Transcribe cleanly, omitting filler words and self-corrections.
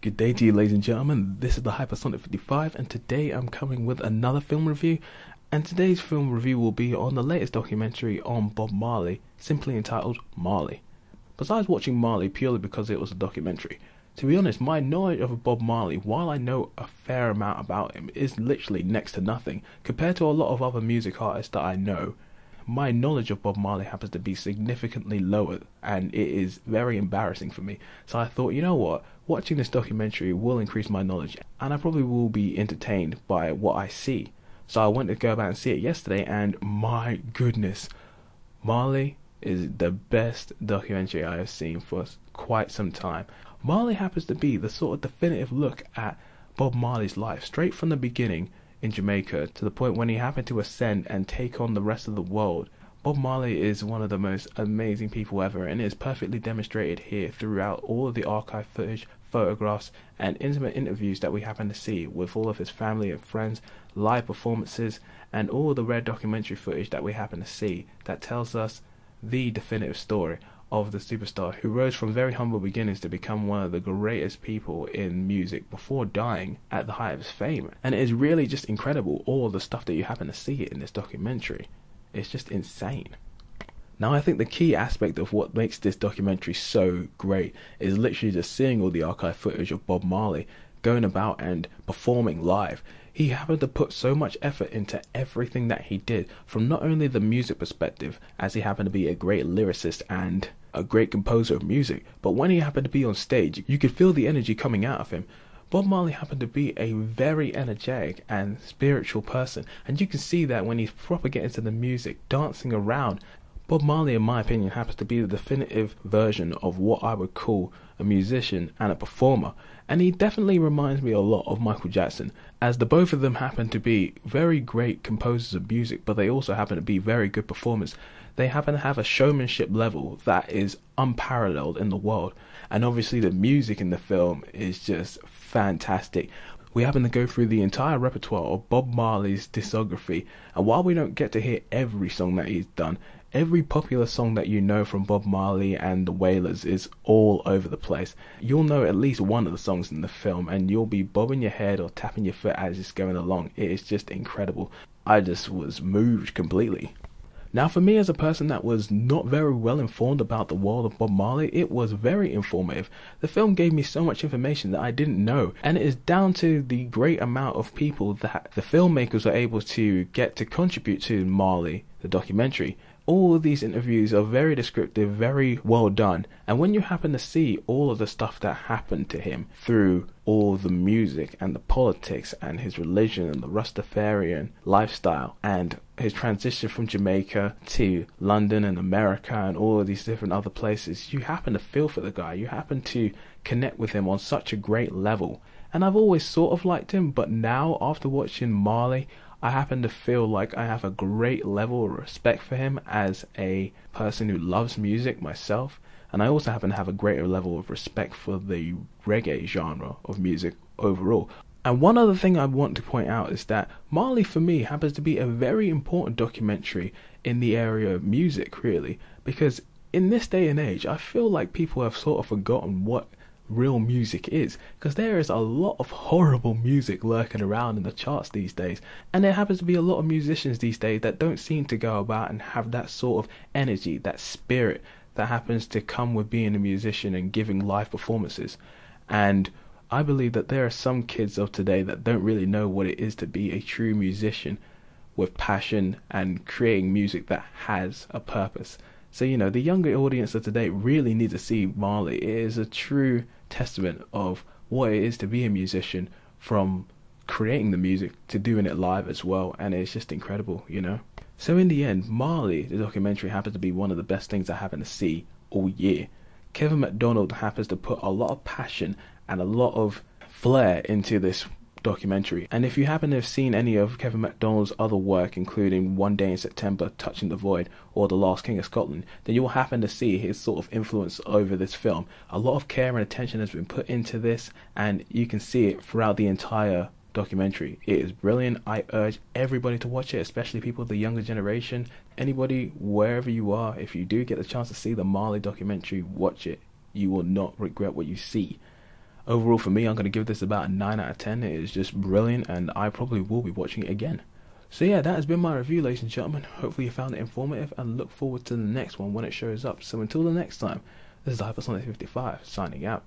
Good day to you, ladies and gentlemen. This is the Hypersonic 55, and today I'm coming with another film review. And today's film review will be on the latest documentary on Bob Marley, simply entitled Marley. Besides watching Marley purely because it was a documentary, to be honest, my knowledge of Bob Marley, while I know a fair amount about him, is literally next to nothing compared to a lot of other music artists that I know. My knowledge of Bob Marley happens to be significantly lower, and it is very embarrassing for me. So I thought, you know what, watching this documentary will increase my knowledge, and I probably will be entertained by what I see. So I went to go back and see it yesterday, and my goodness, Marley is the best documentary I have seen for quite some time. Marley happens to be the sort of definitive look at Bob Marley's life, straight from the beginning in Jamaica to the point when he happened to ascend and take on the rest of the world. Bob Marley is one of the most amazing people ever, and it is perfectly demonstrated here throughout all of the archive footage, photographs and intimate interviews that we happen to see with all of his family and friends, live performances, and all of the rare documentary footage that we happen to see that tells us the definitive story of the superstar who rose from very humble beginnings to become one of the greatest people in music before dying at the height of his fame. And it is really just incredible, all the stuff that you happen to see in this documentary. It's just insane. Now, I think the key aspect of what makes this documentary so great is literally just seeing all the archive footage of Bob Marley going about and performing live. He happened to put so much effort into everything that he did, from not only the music perspective, as he happened to be a great lyricist and a great composer of music, but when he happened to be on stage, you could feel the energy coming out of him. Bob Marley happened to be a very energetic and spiritual person, and you can see that when he's proper getting into the music, dancing around. Bob Marley, in my opinion, happens to be the definitive version of what I would call a musician and a performer, and he definitely reminds me a lot of Michael Jackson, as the both of them happen to be very great composers of music, but they also happen to be very good performers. They happen to have a showmanship level that is unparalleled in the world, and obviously the music in the film is just fantastic. We happen to go through the entire repertoire of Bob Marley's discography, and while we don't get to hear every song that he's done, every popular song that you know from Bob Marley and the Wailers is all over the place. You'll know at least one of the songs in the film, and you'll be bobbing your head or tapping your foot as it's going along. It is just incredible. I just was moved completely. Now, for me as a person that was not very well informed about the world of Bob Marley, it was very informative. The film gave me so much information that I didn't know, and it is down to the great amount of people that the filmmakers were able to get to contribute to Marley, the documentary. All of these interviews are very descriptive, very well done, and when you happen to see all of the stuff that happened to him through all the music and the politics and his religion and the Rastafarian lifestyle and his transition from Jamaica to London and America and all of these different other places, you happen to feel for the guy. You happen to connect with him on such a great level. And I've always sort of liked him, but now after watching Marley, I happen to feel like I have a great level of respect for him as a person who loves music myself, and I also happen to have a greater level of respect for the reggae genre of music overall. And one other thing I want to point out is that Marley, for me, happens to be a very important documentary in the area of music, really, because in this day and age, I feel like people have sort of forgotten what real music is, because there is a lot of horrible music lurking around in the charts these days, and there happens to be a lot of musicians these days that don't seem to go about and have that sort of energy, that spirit that happens to come with being a musician and giving live performances. And I believe that there are some kids of today that don't really know what it is to be a true musician with passion and creating music that has a purpose. So, you know, the younger audience of today really need to see Marley. It is a true testament of what it is to be a musician, from creating the music to doing it live as well, and it's just incredible, you know. So in the end, Marley, the documentary, happens to be one of the best things I happen to see all year. Kevin MacDonald happens to put a lot of passion and a lot of flair into this documentary, and if you happen to have seen any of Kevin MacDonald's other work, including One Day in September, Touching the Void, or The Last King of Scotland, then you will happen to see his sort of influence over this film. A lot of care and attention has been put into this, and you can see it throughout the entire documentary. It is brilliant. I urge everybody to watch it, especially people of the younger generation. Anybody, wherever you are, if you do get the chance to see the Marley documentary, watch it. You will not regret what you see. Overall, for me, I'm going to give this about a 9 out of 10. It is just brilliant, and I probably will be watching it again. So yeah, that has been my review, ladies and gentlemen. Hopefully you found it informative, and look forward to the next one when it shows up. So until the next time, this is Hypersonic 55 signing out.